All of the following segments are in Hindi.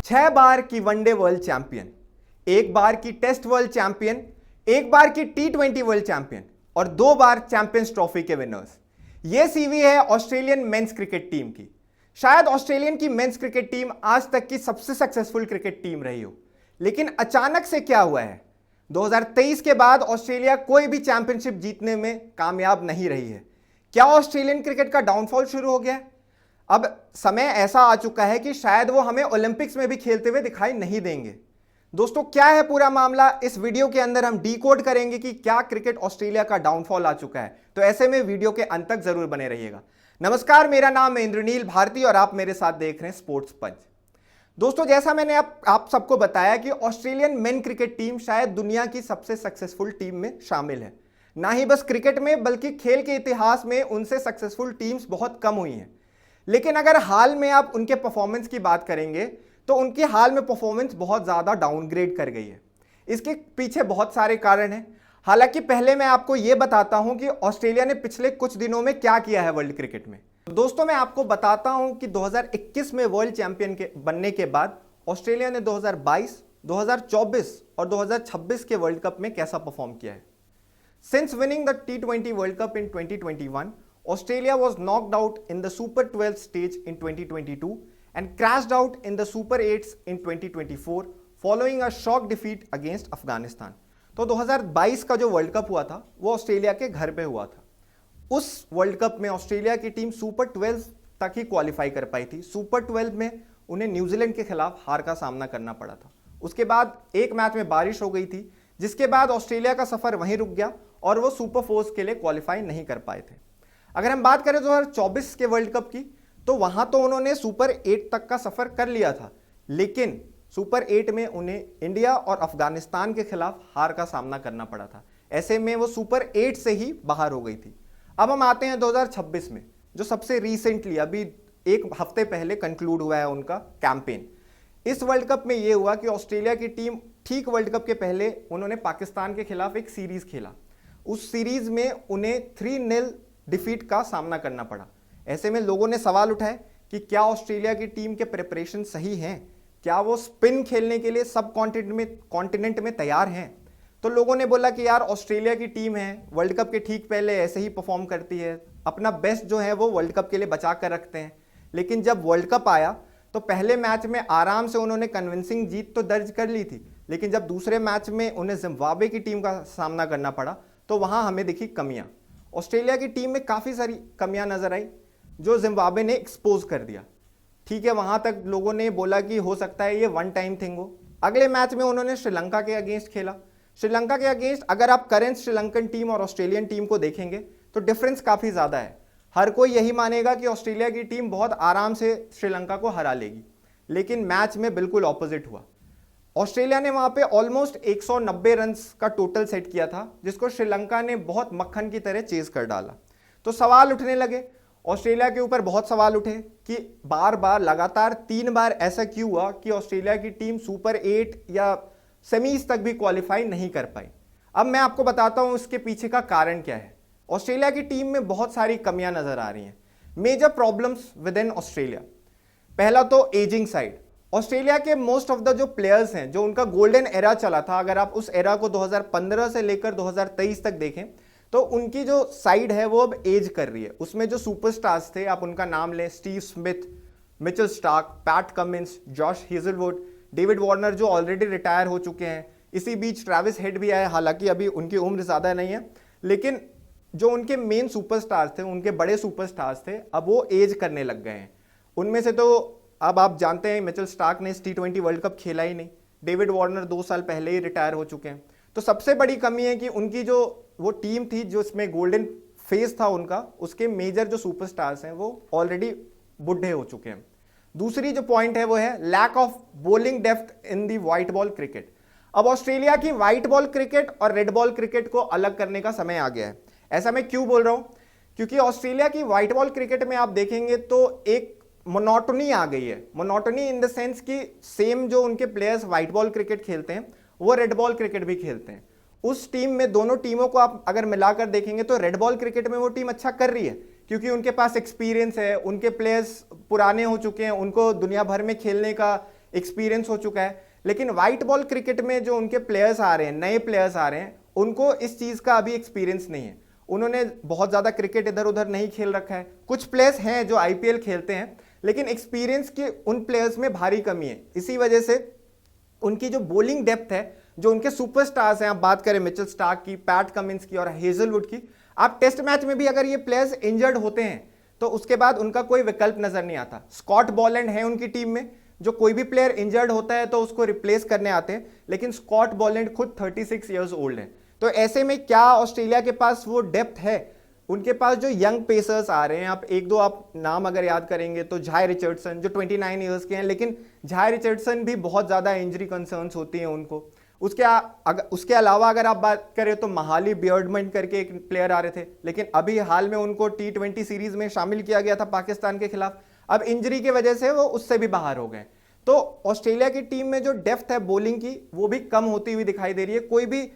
6 बार की वनडे वर्ल्ड चैंपियन, 1 बार की टेस्ट वर्ल्ड चैंपियन, 1 बार की T20 वर्ल्ड चैंपियन और 2 बार चैंपियंस ट्रॉफी के विनर्स। यह सीवी है ऑस्ट्रेलियन मेंस क्रिकेट टीम की। शायद ऑस्ट्रेलियन की मेंस क्रिकेट टीम आज तक की सबसे सक्सेसफुल क्रिकेट टीम रही हो, लेकिन अचानक से क्या हुआ है, 2023 के बाद ऑस्ट्रेलिया कोई भी चैंपियनशिप जीतने में कामयाब नहीं रही है। क्या ऑस्ट्रेलियन क्रिकेट का डाउनफॉल शुरू हो गया है? अब समय ऐसा आ चुका है कि शायद वो हमें ओलंपिक्स में भी खेलते हुए दिखाई नहीं देंगे। दोस्तों, क्या है पूरा मामला, इस वीडियो के अंदर हम डीकोड करेंगे कि क्या क्रिकेट ऑस्ट्रेलिया का डाउनफॉल आ चुका है। तो ऐसे में वीडियो के अंत तक जरूर बने रहिएगा। नमस्कार, मेरा नाम है इंद्रनील भारती और आप मेरे साथ देख रहे हैं स्पोर्ट्स पंच। दोस्तों, जैसा मैंने आप सबको बताया कि ऑस्ट्रेलियन मेन क्रिकेट टीम शायद दुनिया की सबसे सक्सेसफुल टीम में शामिल है। ना ही बस क्रिकेट में बल्कि खेल के इतिहास में उनसे सक्सेसफुल टीम्स बहुत कम हुई हैं। लेकिन अगर हाल में आप उनके परफॉर्मेंस की बात करेंगे तो उनकी हाल में परफॉर्मेंस बहुत ज़्यादा डाउनग्रेड कर गई है। इसके पीछे बहुत सारे कारण हैं। हालांकि पहले मैं आपको यह बताता हूं कि ऑस्ट्रेलिया ने पिछले कुछ दिनों में क्या किया है वर्ल्ड क्रिकेट में। दोस्तों, मैं आपको बताता हूं कि 2021 में वर्ल्ड चैंपियन के बनने के बाद ऑस्ट्रेलिया ने 2022, 2024 और 2026 के वर्ल्ड कप में कैसा परफॉर्म किया है। Since winning the T20 world cup in 2021, Australia was knocked out in the Super 12 stage in 2022 and crashed out in the Super 8s in 2024 following a shock defeat against Afghanistan. तो 2022 का जो वर्ल्ड कप हुआ था वो ऑस्ट्रेलिया के घर पे हुआ था। उस वर्ल्ड कप में ऑस्ट्रेलिया की टीम सुपर 12 तक ही क्वालिफाई कर पाई थी। सुपर 12 में उन्हें न्यूजीलैंड के खिलाफ हार का सामना करना पड़ा था। उसके बाद एक मैच में बारिश हो गई थी, जिसके बाद ऑस्ट्रेलिया का सफर वहीं रुक गया और वो सुपर 4 के लिए क्वालिफाई नहीं कर पाए थे। अगर हम बात करें 2024 के वर्ल्ड कप की, तो वहां तो उन्होंने सुपर 8 तक का सफर कर लिया था, लेकिन सुपर 8 में उन्हें इंडिया और अफगानिस्तान के खिलाफ हार का सामना करना पड़ा था। ऐसे में वो सुपर 8 से ही बाहर हो गई थी। अब हम आते हैं 2026 में, जो सबसे रिसेंटली अभी एक हफ्ते पहले कंक्लूड हुआ है उनका कैंपेन। इस वर्ल्ड कप में यह हुआ कि ऑस्ट्रेलिया की टीम ठीक वर्ल्ड कप के पहले उन्होंने पाकिस्तान के खिलाफ एक सीरीज खेला। उस सीरीज में उन्हें 3-0 डिफीट का सामना करना पड़ा। ऐसे में लोगों ने सवाल उठाए कि क्या ऑस्ट्रेलिया की टीम के प्रिपरेशन सही हैं, क्या वो स्पिन खेलने के लिए सब कॉन्टिनेंट में तैयार हैं। तो लोगों ने बोला कि यार, ऑस्ट्रेलिया की टीम है, वर्ल्ड कप के ठीक पहले ऐसे ही परफॉर्म करती है, अपना बेस्ट जो है वो वर्ल्ड कप के लिए बचा कर रखते हैं। लेकिन जब वर्ल्ड कप आया तो पहले मैच में आराम से उन्होंने कन्विंसिंग जीत तो दर्ज कर ली थी, लेकिन जब दूसरे मैच में उन्हें जिम्बाब्वे की टीम का सामना करना पड़ा तो वहां हमें दिखी कमियां। ऑस्ट्रेलिया की टीम में काफ़ी सारी कमियां नजर आई जो जिम्बाब्वे ने एक्सपोज कर दिया। ठीक है, वहां तक लोगों ने बोला कि हो सकता है ये वन टाइम थिंग हो। अगले मैच में उन्होंने श्रीलंका के अगेंस्ट खेला। श्रीलंका के अगेंस्ट अगर आप करेंट श्रीलंकन टीम और ऑस्ट्रेलियन टीम को देखेंगे तो डिफरेंस काफ़ी ज़्यादा है। हर कोई यही मानेगा कि ऑस्ट्रेलिया की टीम बहुत आराम से श्रीलंका को हरा लेगी, लेकिन मैच में बिल्कुल ऑपोजिट हुआ। ऑस्ट्रेलिया ने वहां पे ऑलमोस्ट 190 रन्स का टोटल सेट किया था, जिसको श्रीलंका ने बहुत मक्खन की तरह चेज कर डाला। तो सवाल उठने लगे, ऑस्ट्रेलिया के ऊपर बहुत सवाल उठे कि बार बार लगातार 3 बार ऐसा क्यों हुआ कि ऑस्ट्रेलिया की टीम सुपर 8 या सेमीज तक भी क्वालिफाई नहीं कर पाई। अब मैं आपको बताता हूं इसके पीछे का कारण क्या है। ऑस्ट्रेलिया की टीम में बहुत सारी कमियां नजर आ रही हैं, major problems with in Australia. पहला तो एजिंग साइड। ऑस्ट्रेलिया के मोस्ट ऑफ द जो प्लेयर्स हैं, जो उनका गोल्डन एरा चला था, अगर आप उस एरा को 2015 से लेकर 2023 तक देखें तो उनकी जो साइड है वो अब एज कर रही है। उसमें जो सुपरस्टार्स थे, आप उनका नाम लें, Steve Smith, Mitchell Starc, PAT Cummins, Josh Hazlewood, David Warner जो ऑलरेडी रिटायर हो चुके हैं। इसी बीच ट्रेविस हेड भी आए, हालांकि अभी उनकी उम्र ज़्यादा नहीं है, लेकिन जो उनके मेन सुपरस्टार्स थे, उनके बड़े सुपरस्टार्स थे, अब वो एज करने लग गए हैं। उनमें से तो अब आप जानते हैं मिचेल स्टार्क ने T20 वर्ल्ड कप खेला ही नहीं। डेविड वार्नर 2 साल पहले ही रिटायर हो चुके हैं। तो सबसे बड़ी कमी है कि उनकी जो वो टीम थी, जो इसमें गोल्डन फेज था उनका, उसके मेजर जो सुपरस्टार्स हैं वो ऑलरेडी बुढ़े हो चुके हैं। दूसरी जो पॉइंट है वो है lack of bowling depth in the white ball cricket. अब ऑस्ट्रेलिया की व्हाइट बॉल क्रिकेट और रेड बॉल क्रिकेट को अलग करने का समय आ गया है। ऐसा मैं क्यों बोल रहा हूं? क्योंकि ऑस्ट्रेलिया की व्हाइट बॉल क्रिकेट में आप देखेंगे तो एक मोनोटोनी आ गई है। मोनोटोनी इन द सेंस कि सेम जो उनके प्लेयर्स व्हाइट बॉल क्रिकेट खेलते हैं वो रेड बॉल क्रिकेट भी खेलते हैं। उस टीम में दोनों टीमों को आप अगर मिलाकर देखेंगे तो रेड बॉल क्रिकेट में वो टीम अच्छा कर रही है, क्योंकि उनके पास एक्सपीरियंस है, उनके प्लेयर्स पुराने हो चुके हैं, उनको दुनिया भर में खेलने का एक्सपीरियंस हो चुका है। लेकिन व्हाइट बॉल क्रिकेट में जो उनके प्लेयर्स आ रहे हैं, नए प्लेयर्स आ रहे हैं, उनको इस चीज का अभी एक्सपीरियंस नहीं है। उन्होंने बहुत ज्यादा क्रिकेट इधर उधर नहीं खेल रखा है। कुछ प्लेयर्स हैं जो आईपीएल खेलते हैं, लेकिन एक्सपीरियंस के उन प्लेयर्स में भारी कमी है। इसी वजह से उनकी जो बॉलिंग डेप्थ है, जो उनके सुपरस्टार्स हैं, आप बात करें मिचेल स्टार्क की, पैट कमिंस की और हेजलवुड की, आप टेस्ट मैच में भी अगर ये प्लेयर्स इंजर्ड होते हैं तो उसके बाद उनका कोई विकल्प नजर नहीं आता। स्कॉट बॉलैंड है उनकी टीम में, जो कोई भी प्लेयर इंजर्ड होता है तो उसको रिप्लेस करने आते हैं, लेकिन स्कॉट बॉलैंड खुद 36 ईयर्स ओल्ड है। तो ऐसे में क्या ऑस्ट्रेलिया के पास वो डेप्थ है? उनके पास जो यंग पेसर्स आ रहे हैं, आप एक दो आप नाम अगर याद करेंगे तो झाई रिचर्डसन जो 29 ईयर्स के हैं, लेकिन झाई रिचर्डसन भी बहुत ज़्यादा इंजरी कंसर्न्स होती हैं उनको। उसके अलावा अगर आप बात करें तो महाली बियर्डमन करके एक प्लेयर आ रहे थे, लेकिन अभी हाल में उनको T20 सीरीज में शामिल किया गया था पाकिस्तान के खिलाफ। अब इंजरी की वजह से वो उससे भी बाहर हो गए। तो ऑस्ट्रेलिया की टीम में जो डेप्थ है बॉलिंग की, वो भी कम होती हुई दिखाई दे रही है। कोई भी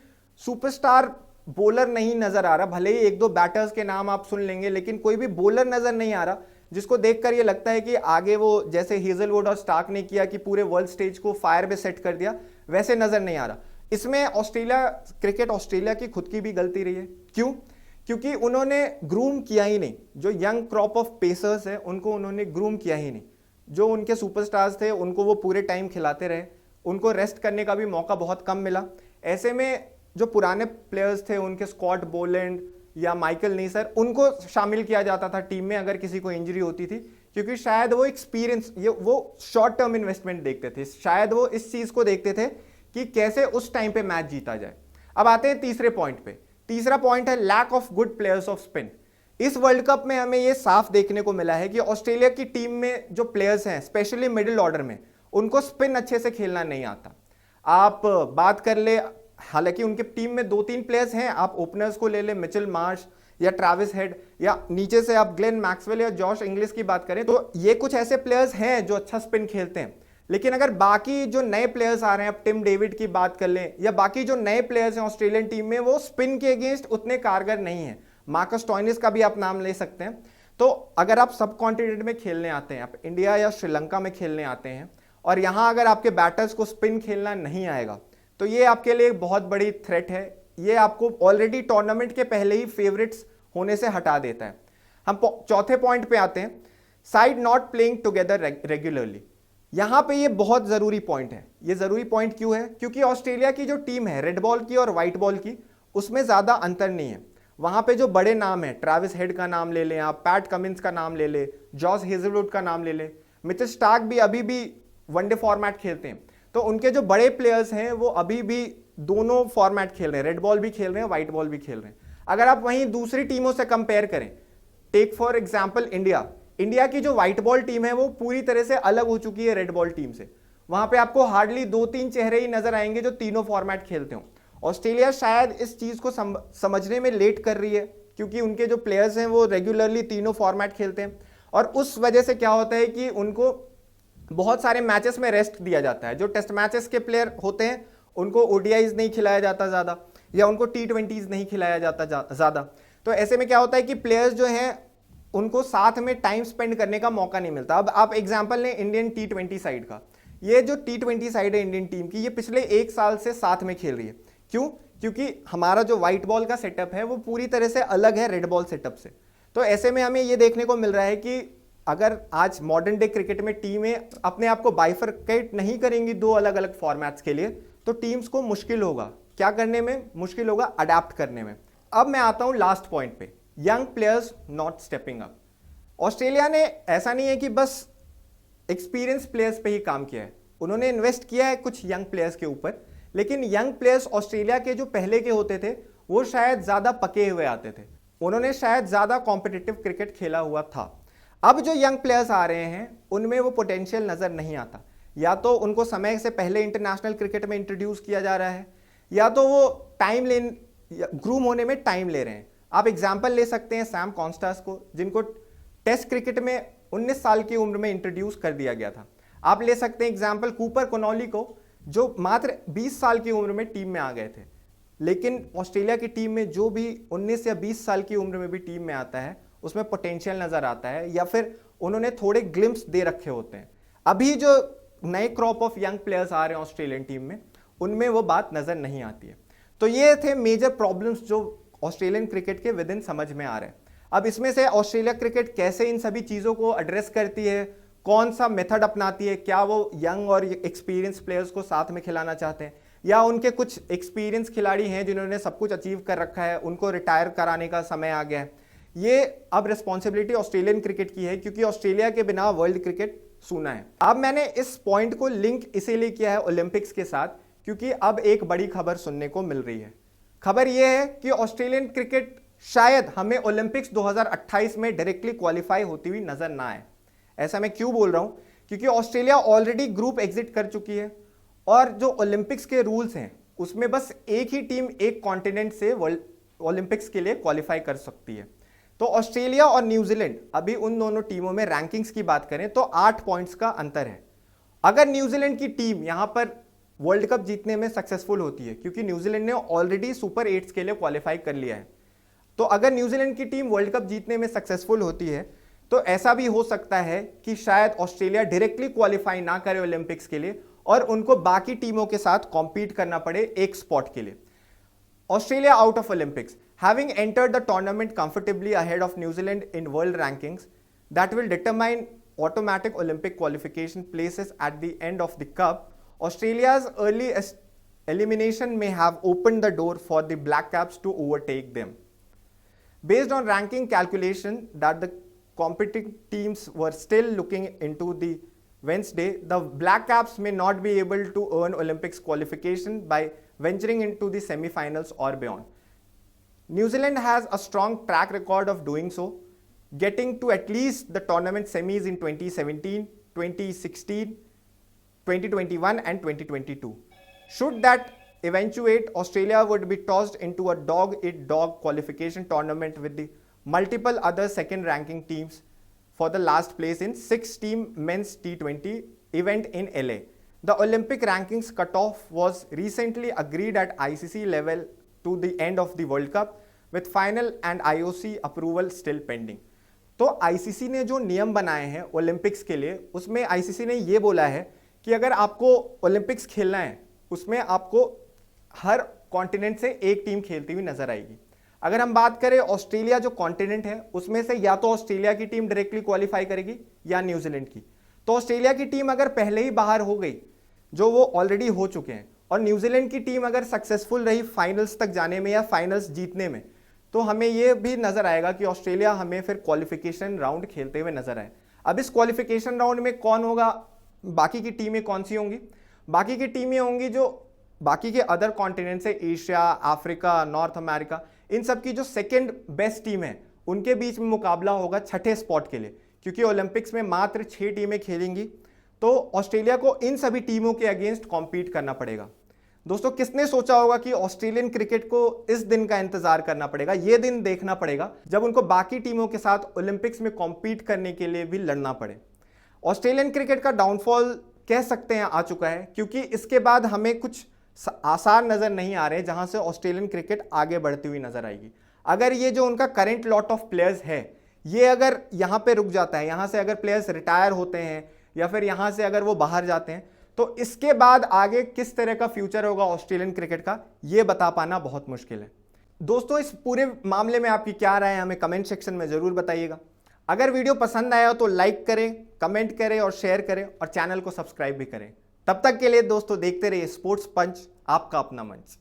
सुपरस्टार बॉलर नहीं नजर आ रहा। भले ही एक दो बैटर्स के नाम आप सुन लेंगे, लेकिन कोई भी बॉलर नजर नहीं आ रहा जिसको देखकर ये लगता है कि आगे वो जैसे हेजलवुड और स्टार्क ने किया कि पूरे वर्ल्ड स्टेज को फायर पे सेट कर दिया, वैसे नजर नहीं आ रहा। इसमें ऑस्ट्रेलिया की खुद की भी गलती रही है। क्यों? क्योंकि उन्होंने ग्रूम किया ही नहीं। जो यंग क्रॉप ऑफ पेसर्स है उनको उन्होंने ग्रूम किया ही नहीं। जो उनके सुपरस्टार्स थे उनको वो पूरे टाइम खिलाते रहे, उनको रेस्ट करने का भी मौका बहुत कम मिला। ऐसे में जो पुराने प्लेयर्स थे उनके स्कॉट बोलैंड या माइकल नेसर, उनको शामिल किया जाता था टीम में अगर किसी को इंजरी होती थी, क्योंकि शायद वो एक्सपीरियंस, वो शॉर्ट टर्म इन्वेस्टमेंट देखते थे। शायद वो इस चीज को देखते थे कि कैसे उस टाइम पे मैच जीता जाए। अब आते हैं तीसरे पॉइंट पे। तीसरा पॉइंट है lack of good players of spin. इस वर्ल्ड कप में हमें ये साफ देखने को मिला है कि ऑस्ट्रेलिया की टीम में जो प्लेयर्स हैं, स्पेशली मिडिल ऑर्डर में, उनको स्पिन अच्छे से खेलना नहीं आता। आप बात कर ले, हालांकि उनके टीम में 2-3 प्लेयर्स हैं, आप ओपनर्स को ले ले, मिचेल मार्श या ट्रैविस हेड, या नीचे से आप ग्लेन मैक्सवेल या जॉश इंग्लिश की बात करें, तो ये कुछ ऐसे प्लेयर्स हैं जो अच्छा स्पिन खेलते हैं। लेकिन अगर बाकी जो नए प्लेयर्स आ रहे हैं, अब टिम डेविड की बात कर लें या बाकी जो नए प्लेयर्स हैं ऑस्ट्रेलियन टीम में, वो स्पिन के अगेंस्ट उतने कारगर नहीं है। मार्कस स्टोइनिस का भी आप नाम ले सकते हैं। तो अगर आप सब कॉन्टिनेंट में खेलने आते हैं, आप इंडिया या श्रीलंका में खेलने आते हैं, और यहां अगर आपके बैटर्स को स्पिन खेलना नहीं आएगा, तो ये आपके लिए एक बहुत बड़ी थ्रेट है। ये आपको ऑलरेडी टूर्नामेंट के पहले ही फेवरेट्स होने से हटा देता है। हम चौथे पॉइंट पे आते हैं, side not playing together regularly. यहां पे ये बहुत जरूरी पॉइंट है। ये जरूरी पॉइंट क्यों है? क्योंकि ऑस्ट्रेलिया की जो टीम है रेड बॉल की और व्हाइट बॉल की, उसमें ज्यादा अंतर नहीं है। वहां पे जो बड़े नाम है, ट्रैविस हेड का नाम ले लें आप, पैट कमिंस का नाम ले ले, जॉश हेजलवुड का नाम ले ले, मिचेल स्टार्क भी अभी भी वनडे फॉर्मेट खेलते हैं। तो उनके जो बड़े प्लेयर्स हैं वो अभी भी दोनों फॉर्मेट खेल रहे हैं, रेड बॉल भी खेल रहे हैं, व्हाइट बॉल भी खेल रहे हैं। अगर आप वहीं दूसरी टीमों से कंपेयर करें, टेक फॉर एग्जांपल इंडिया की जो व्हाइट बॉल टीम है वो पूरी तरह से अलग हो चुकी है रेड बॉल टीम से। वहां पे आपको हार्डली 2-3 चेहरे ही नजर आएंगे जो तीनों फॉर्मेट खेलते हो। ऑस्ट्रेलिया शायद इस चीज को समझने में लेट कर रही है, क्योंकि उनके जो प्लेयर्स हैं वो रेगुलरली तीनों फॉर्मेट खेलते हैं, और उस वजह से क्या होता है कि उनको बहुत सारे मैचेस में रेस्ट दिया जाता है। जो टेस्ट मैचेस के प्लेयर होते हैं उनको ओडीआईज नहीं खिलाया जाता ज़्यादा, या उनको T20s नहीं खिलाया जाता ज़्यादा। तो ऐसे में क्या होता है कि प्लेयर्स जो हैं उनको साथ में टाइम स्पेंड करने का मौका नहीं मिलता। अब आप एग्जांपल लें इंडियन T20 साइड का। ये जो T20 साइड है इंडियन टीम की, ये पिछले 1 साल से साथ में खेल रही है। क्यों? क्योंकि हमारा जो व्हाइट बॉल का सेटअप है वो पूरी तरह से अलग है रेड बॉल सेटअप से। तो ऐसे में हमें ये देखने को मिल रहा है कि अगर आज मॉडर्न डे क्रिकेट में टीमें अपने आप को बाइफरकेट नहीं करेंगी 2 अलग अलग फॉर्मेट्स के लिए, तो टीम्स को मुश्किल होगा। क्या करने में मुश्किल होगा? अडेप्ट करने में। अब मैं आता हूं लास्ट पॉइंट पे, young players not stepping up. Australia ने ऐसा नहीं है कि बस एक्सपीरियंस प्लेयर्स पे ही काम किया है, उन्होंने इन्वेस्ट किया है कुछ यंग प्लेयर्स के ऊपर, लेकिन यंग प्लेयर्स ऑस्ट्रेलिया के जो पहले के होते थे वो शायद ज्यादा पके हुए आते थे, उन्होंने शायद ज्यादा कॉम्पिटिटिव क्रिकेट खेला हुआ था। अब जो यंग प्लेयर्स आ रहे हैं उनमें वो पोटेंशियल नजर नहीं आता। या तो उनको समय से पहले इंटरनेशनल क्रिकेट में इंट्रोड्यूस किया जा रहा है, या तो वो ग्रूम होने में टाइम ले रहे हैं। आप एग्जाम्पल ले सकते हैं सैम कॉन्स्टास को, जिनको टेस्ट क्रिकेट में 19 साल की उम्र में इंट्रोड्यूस कर दिया गया था। आप ले सकते हैं एग्जाम्पल कूपर कोनॉली को, जो मात्र 20 साल की उम्र में टीम में आ गए थे। लेकिन ऑस्ट्रेलिया की टीम में जो भी 19 या 20 साल की उम्र में भी टीम में आता है उसमें पोटेंशियल नजर आता है, या फिर उन्होंने थोड़े ग्लिम्स दे रखे होते हैं। अभी जो नए क्रॉप ऑफ यंग प्लेयर्स आ रहे हैं ऑस्ट्रेलियन टीम में, उनमें वो बात नजर नहीं आती है। तो ये थे मेजर प्रॉब्लम्स जो ऑस्ट्रेलियन क्रिकेट के विद इन समझ में आ रहे हैं। अब इसमें से ऑस्ट्रेलिया क्रिकेट कैसे इन सभी चीज़ों को एड्रेस करती है, कौन सा मेथड अपनाती है, क्या वो यंग और एक्सपीरियंस प्लेयर्स को साथ में खिलाना चाहते हैं, या उनके कुछ एक्सपीरियंस खिलाड़ी हैं जिन्होंने सब कुछ अचीव कर रखा है, उनको रिटायर कराने का समय आ गया है, ये अब रिस्पॉन्सिबिलिटी ऑस्ट्रेलियन क्रिकेट की है, क्योंकि ऑस्ट्रेलिया के बिना वर्ल्ड क्रिकेट सूना है। अब मैंने इस पॉइंट को लिंक इसीलिए किया है ओलंपिक्स के साथ, क्योंकि अब एक बड़ी खबर सुनने को मिल रही है। खबर यह है कि ऑस्ट्रेलियन क्रिकेट शायद हमें ओलंपिक्स 2028 में डायरेक्टली क्वालिफाई होती हुई नजर ना आए। ऐसा मैं क्यों बोल रहा हूं? क्योंकि ऑस्ट्रेलिया ऑलरेडी ग्रुप एग्जिट कर चुकी है, और जो ओलंपिक्स के रूल्स हैं उसमें बस एक ही टीम एक कॉन्टिनेंट से वर्ल्ड ओलंपिक्स के लिए क्वालिफाई कर सकती है। तो ऑस्ट्रेलिया और न्यूजीलैंड, अभी उन दोनों टीमों में रैंकिंग्स की बात करें तो 8 पॉइंट्स का अंतर है। अगर न्यूजीलैंड की टीम यहां पर वर्ल्ड कप जीतने में सक्सेसफुल होती है, क्योंकि न्यूजीलैंड ने ऑलरेडी सुपर 8 के लिए क्वालिफाई कर लिया है, तो अगर न्यूजीलैंड की टीम वर्ल्ड कप जीतने में सक्सेसफुल होती है तो ऐसा भी हो सकता है कि शायद ऑस्ट्रेलिया डायरेक्टली क्वालिफाई ना करे ओलंपिक्स के लिए और उनको बाकी टीमों के साथ कॉम्पीट करना पड़े एक स्पॉट के लिए। Australia out of Olympics, having entered the tournament comfortably ahead of New Zealand in world rankings, that will determine automatic Olympic qualification places at the end of the cup. Australia's early elimination may have opened the door for the Black Caps to overtake them. Based on ranking calculation that the competing teams were still looking into the Wednesday, the Black Caps may not be able to earn Olympics qualification by venturing into the semi-finals or beyond. New Zealand has a strong track record of doing so, getting to at least the tournament semis in 2017, 2016, 2021 and 2022. Should that eventuate, Australia would be tossed into a dog-eat-dog qualification tournament with the multiple other second-ranking teams for the last place in 6-team men's T20 event in LA. The Olympic rankings cutoff was recently agreed at ICC level to the end of the World Cup, with final and IOC approval still pending. तो ICC ने जो नियम बनाए हैं ओलंपिक्स के लिए, उसमें ICC ने ये बोला है कि अगर आपको ओलंपिक्स खेलना है उसमें आपको हर कॉन्टिनेंट से एक टीम खेलती हुई नजर आएगी। अगर हम बात करें ऑस्ट्रेलिया जो कॉन्टिनेंट है उसमें से या तो ऑस्ट्रेलिया की टीम डायरेक्टली क्वालिफाई करेगी या न्यूजीलैंड की। तो ऑस्ट्रेलिया की टीम अगर पहले ही बाहर हो गई, जो वो ऑलरेडी हो चुके हैं, और न्यूजीलैंड की टीम अगर सक्सेसफुल रही फाइनल्स तक जाने में या फाइनल्स जीतने में, तो हमें यह भी नजर आएगा कि ऑस्ट्रेलिया हमें फिर क्वालिफिकेशन राउंड खेलते हुए नजर आए। अब इस क्वालिफिकेशन राउंड में कौन होगा, बाकी की टीमें कौन सी होंगी? बाकी की टीमें होंगी जो बाकी के अदर कॉन्टिनेंट से, एशिया, अफ्रीका, नॉर्थ अमेरिका, इन सब की जो सेकेंड बेस्ट टीम है उनके बीच में मुकाबला होगा छठे स्पॉट के लिए, क्योंकि ओलंपिक्स में मात्र 6 टीमें खेलेंगी। तो ऑस्ट्रेलिया को इन सभी टीमों के अगेंस्ट कॉम्पीट करना पड़ेगा। दोस्तों, किसने सोचा होगा कि ऑस्ट्रेलियन क्रिकेट को इस दिन का इंतजार करना पड़ेगा, यह दिन देखना पड़ेगा जब उनको बाकी टीमों के साथ ओलंपिक्स में कॉम्पीट करने के लिए भी लड़ना पड़े। ऑस्ट्रेलियन क्रिकेट का डाउनफॉल कह सकते हैं आ चुका है, क्योंकि इसके बाद हमें कुछ आसार नजर नहीं आ रहे जहां से ऑस्ट्रेलियन क्रिकेट आगे बढ़ती हुई नजर आएगी। अगर ये जो उनका करंट लॉट ऑफ प्लेयर्स है ये अगर यहां पे रुक जाता है, यहां से अगर प्लेयर्स रिटायर होते हैं या फिर यहां से अगर वो बाहर जाते हैं, तो इसके बाद आगे किस तरह का फ्यूचर होगा ऑस्ट्रेलियन क्रिकेट का, यह बता पाना बहुत मुश्किल है। दोस्तों, इस पूरे मामले में आपकी क्या राय है हमें कमेंट सेक्शन में जरूर बताइएगा। अगर वीडियो पसंद आया तो लाइक करें, कमेंट करें और शेयर करें, और चैनल को सब्सक्राइब भी करें। तब तक के लिए दोस्तों देखते रहिए स्पोर्ट्स पंच, आपका अपना मंच।